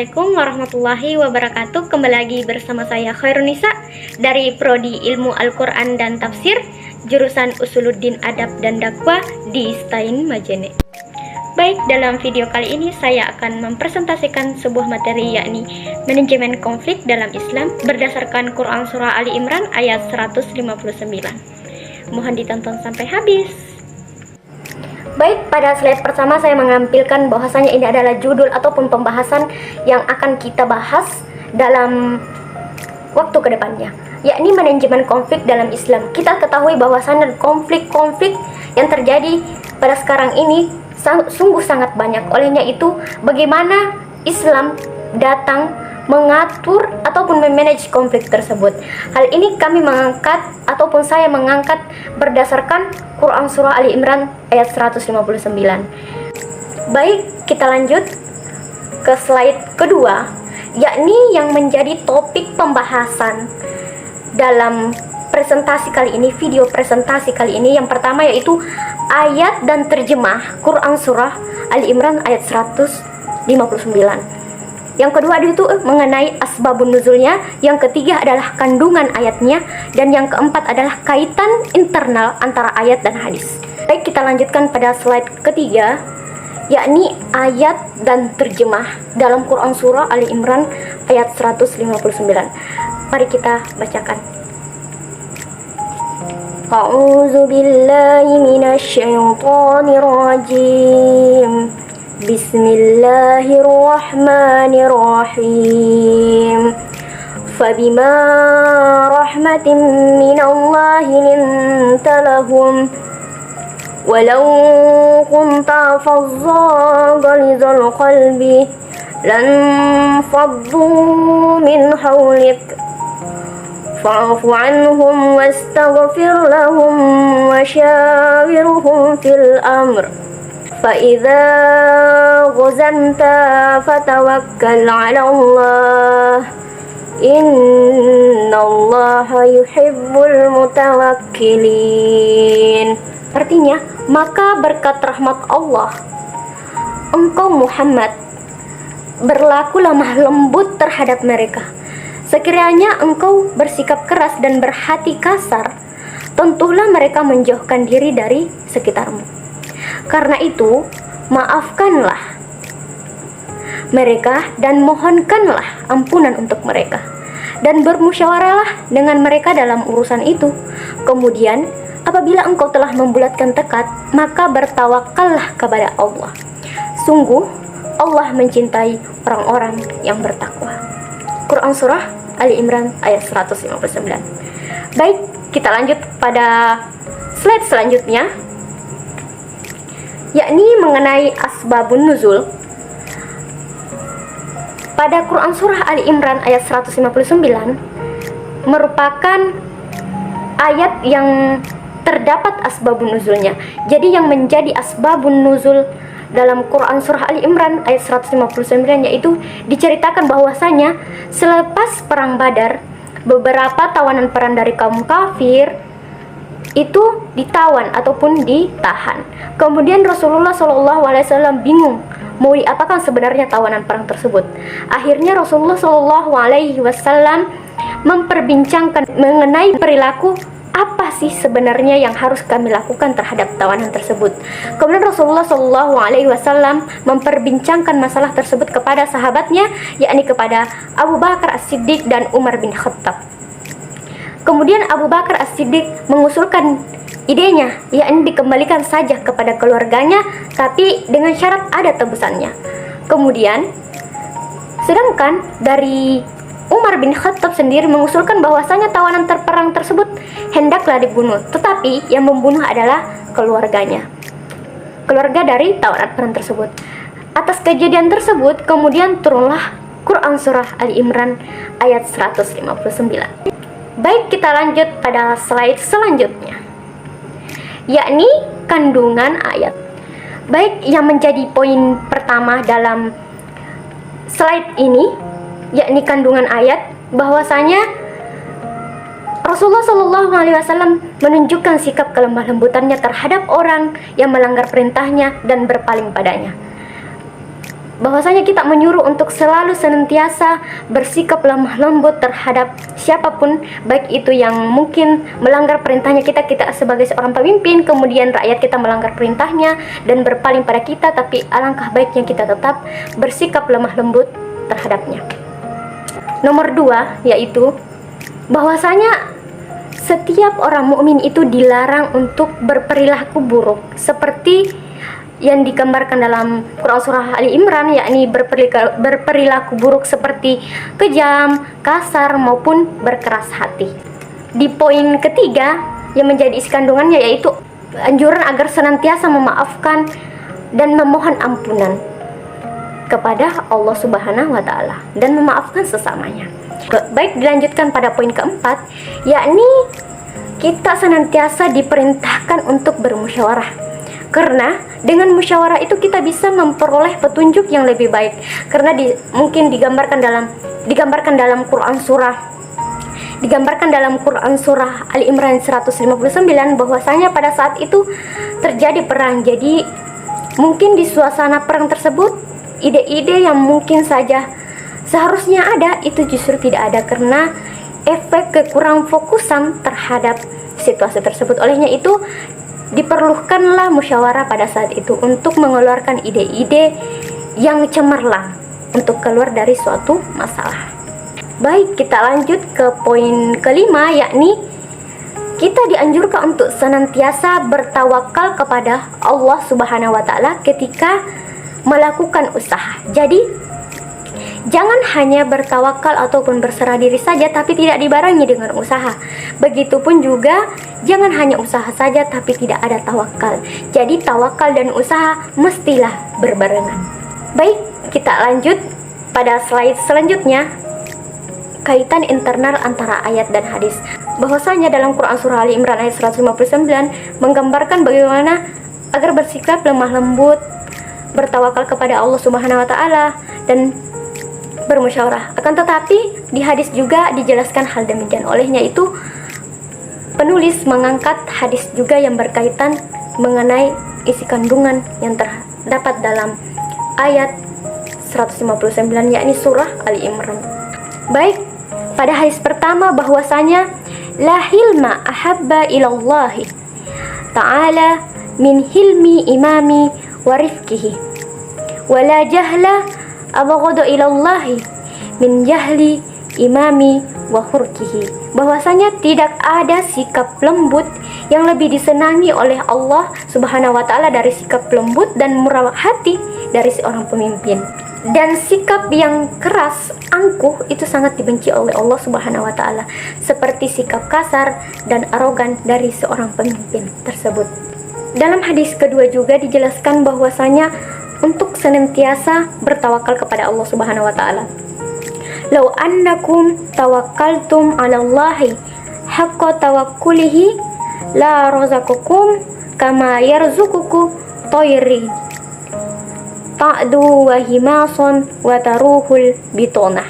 Assalamualaikum warahmatullahi wabarakatuh. Kembali lagi bersama saya Khairunisa dari Prodi Ilmu Al-Quran dan Tafsir, jurusan Usuluddin Adab dan Dakwah di STAIN Majene. Baik, dalam video kali ini saya akan mempresentasikan sebuah materi, yakni manajemen konflik dalam Islam berdasarkan Quran Surah Ali Imran ayat 159. Mohon ditonton sampai habis. Baik, pada slide pertama saya mengampilkan bahwasanya ini adalah judul ataupun pembahasan yang akan kita bahas dalam waktu kedepannya, yakni manajemen konflik dalam Islam. Kita ketahui bahwasanya konflik-konflik yang terjadi pada sekarang ini sungguh sangat banyak. Olehnya itu, bagaimana Islam datang mengatur ataupun memanage konflik tersebut. Hal ini kami mengangkat ataupun saya mengangkat berdasarkan Quran Surah Ali Imran ayat 159. Baik, kita lanjut ke slide kedua, yakni yang menjadi topik pembahasan dalam presentasi kali ini, video presentasi kali ini. Yang pertama yaitu ayat dan terjemah Quran Surah Ali Imran ayat 159. Yang kedua itu mengenai asbabun nuzulnya, yang ketiga adalah kandungan ayatnya, dan yang keempat adalah kaitan internal antara ayat dan hadis. Baik, kita lanjutkan pada slide ketiga, yakni ayat dan terjemah dalam Quran Surah Ali Imran ayat 159. Mari kita bacakan. A'udzu billahi minasy syaithanir rajim. Bismillahirrahmanirrahim. Fabima rahmatin minallahi linta lahum walau kunta fazzan ghalizal qalbi lan faddu min hawlik fa'fu anhum wastaghfir lahum wa syawirhum fil amr فَإِذَا غَزَمْتَ فَتَوَكَّلْ عَلَى اللَّهِ إِنَّ اللَّهَ يُحِبُّ الْمُتَوَكِّلِينَ. Artinya, maka berkat rahmat Allah, engkau Muhammad berlaku lemah lembut terhadap mereka. Sekiranya engkau bersikap keras dan berhati kasar, tentulah mereka menjauhkan diri dari sekitarmu. Karena itu, maafkanlah mereka dan mohonkanlah ampunan untuk mereka, dan bermusyawarahlah dengan mereka dalam urusan itu. Kemudian, apabila engkau telah membulatkan tekad, maka bertawakallah kepada Allah. Sungguh, Allah mencintai orang-orang yang bertakwa. Quran Surah Ali Imran ayat 159. Baik, kita lanjut pada slide selanjutnya, yakni mengenai asbabun nuzul. Pada Quran Surah Ali Imran ayat 159 merupakan ayat yang terdapat asbabun nuzulnya. Jadi yang menjadi asbabun nuzul dalam Quran Surah Ali Imran ayat 159 yaitu diceritakan bahwasanya selepas perang Badar, beberapa tawanan perang dari kaum kafir itu ditawan ataupun ditahan. Kemudian Rasulullah SAW bingung mau diapakan sebenarnya tawanan perang tersebut. Akhirnya Rasulullah SAW memperbincangkan mengenai perilaku apa sih sebenarnya yang harus kami lakukan terhadap tawanan tersebut. Kemudian Rasulullah SAW memperbincangkan masalah tersebut kepada sahabatnya, yakni kepada Abu Bakar As-Siddiq dan Umar bin Khattab. Kemudian Abu Bakar As-Siddiq mengusulkan idenya, yakni dikembalikan saja kepada keluarganya, tapi dengan syarat ada tebusannya. Kemudian, sedangkan dari Umar bin Khattab sendiri mengusulkan bahwasanya tawanan terperang tersebut hendaklah dibunuh, tetapi yang membunuh adalah keluarganya, keluarga dari tawanan perang tersebut. Atas kejadian tersebut, kemudian turunlah Quran Surah Ali Imran ayat 159. Baik, kita lanjut pada slide selanjutnya, yakni kandungan ayat. Baik, yang menjadi poin pertama dalam slide ini, yakni kandungan ayat, bahwasanya Rasulullah SAW menunjukkan sikap kelemah lembutannya terhadap orang yang melanggar perintahnya dan berpaling padanya. bahwasanya kita menyuruh untuk selalu senantiasa bersikap lemah lembut terhadap siapapun, baik itu yang mungkin melanggar perintahnya kita sebagai seorang pemimpin, kemudian rakyat kita melanggar perintahnya dan berpaling pada kita, tapi alangkah baiknya kita tetap bersikap lemah lembut terhadapnya. Nomor 2 yaitu bahwasanya setiap orang mukmin itu dilarang untuk berperilaku buruk seperti yang digambarkan dalam Quran surah Ali Imran, yakni berperilaku buruk seperti kejam, kasar maupun berkeras hati. Di poin ketiga yang menjadi isi kandungannya yaitu anjuran agar senantiasa memaafkan dan memohon ampunan kepada Allah Subhanahu wa taala dan memaafkan sesamanya. Baik, dilanjutkan pada poin keempat, yakni kita senantiasa diperintahkan untuk bermusyawarah. Karena dengan musyawarah itu kita bisa memperoleh petunjuk yang lebih baik. Karena mungkin digambarkan dalam Quran surah Ali Imran 159 bahwasanya pada saat itu terjadi perang. Jadi mungkin di suasana perang tersebut ide-ide yang mungkin saja seharusnya ada itu justru tidak ada karena efek kekurang fokusan terhadap situasi tersebut. Olehnya itu diperlukanlah musyawarah pada saat itu untuk mengeluarkan ide-ide yang cemerlang untuk keluar dari suatu masalah. Baik, kita lanjut ke poin kelima, yakni kita dianjurkan untuk senantiasa bertawakal kepada Allah Subhanahu wa taala ketika melakukan usaha. Jadi jangan hanya bertawakal ataupun berserah diri saja tapi tidak dibarengi dengan usaha. Begitupun juga jangan hanya usaha saja tapi tidak ada tawakal. Jadi tawakal dan usaha mestilah berbarengan. Baik, kita lanjut pada slide selanjutnya. Kaitan internal antara ayat dan hadis. Bahwasanya dalam Quran surah Ali Imran ayat 159 menggambarkan bagaimana agar bersikap lemah lembut, bertawakal kepada Allah Subhanahu wa taala dan bermusyawarah. Akan tetapi di hadis juga dijelaskan hal demikian. Olehnya itu penulis mengangkat hadis juga yang berkaitan mengenai isi kandungan yang terdapat dalam ayat 159 yakni surah Ali Imran. Baik, pada hadis pertama bahwasanya la hilma ahabba ilallahi ta'ala min hilmi imami wa rifqihi wa la jahla abghadu ilallahi min jahli imami wa khurqihi. Bahwasanya tidak ada sikap lembut yang lebih disenangi oleh Allah Subhanahu wa taala dari sikap lembut dan murah hati dari seorang pemimpin. Dan sikap yang keras, angkuh itu sangat dibenci oleh Allah Subhanahu wa taala, seperti sikap kasar dan arogan dari seorang pemimpin tersebut. Dalam hadis kedua juga dijelaskan bahwasanya untuk senantiasa bertawakal kepada Allah Subhanahu wa taala. Lau annakum tawakkaltum 'ala Allahi haqqa tawakkulihi la razaqakum kama yarzuquku tayri ta'du wa himason wa taruhul bitonah.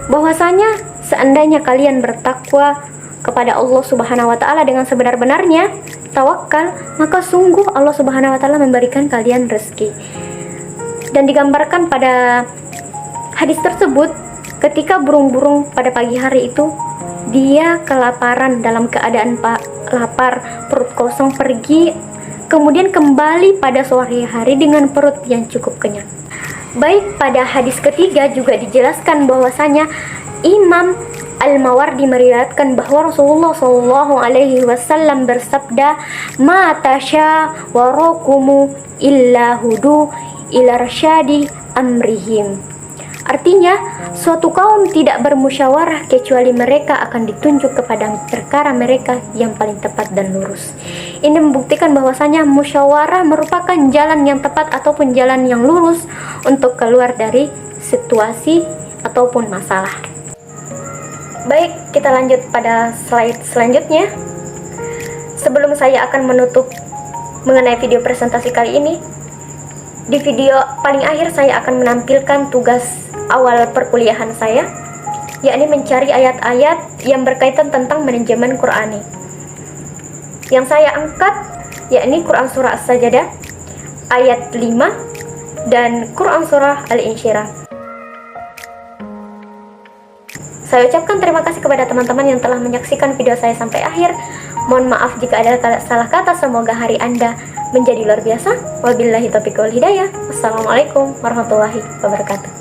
Bahwasanya seandainya kalian bertakwa kepada Allah Subhanahu wa taala dengan sebenar-benarnya tawakal, maka sungguh Allah Subhanahu wa taala memberikan kalian rezeki. Dan digambarkan pada hadis tersebut ketika burung-burung pada pagi hari itu dia kelaparan, dalam keadaan lapar, perut kosong, pergi kemudian kembali pada sore hari dengan perut yang cukup kenyang. Baik, pada hadis ketiga juga dijelaskan bahwasanya Imam Al-Mawardi meriwayatkan bahwa Rasulullah Shallallahu Alaihi Wasallam bersabda, "Ma tasya warakumu illa hudu ila rasyadi amrihim." Artinya, suatu kaum tidak bermusyawarah kecuali mereka akan ditunjuk kepada perkara mereka yang paling tepat dan lurus. Ini membuktikan bahwasanya musyawarah merupakan jalan yang tepat ataupun jalan yang lurus untuk keluar dari situasi ataupun masalah. Baik, kita lanjut pada slide selanjutnya. Sebelum saya akan menutup mengenai video presentasi kali ini, di video paling akhir saya akan menampilkan tugas awal perkuliahan saya, yakni mencari ayat-ayat yang berkaitan tentang manajemen Qurani. Yang saya angkat yakni Quran surah As-Sajdah ayat 5 dan Quran Surah Al-Insyirah. Saya ucapkan terima kasih kepada teman-teman yang telah menyaksikan video saya sampai akhir. Mohon maaf jika ada salah kata. Semoga hari Anda menjadi luar biasa. Wabillahi taufiq wal hidayah. Wassalamualaikum warahmatullahi wabarakatuh.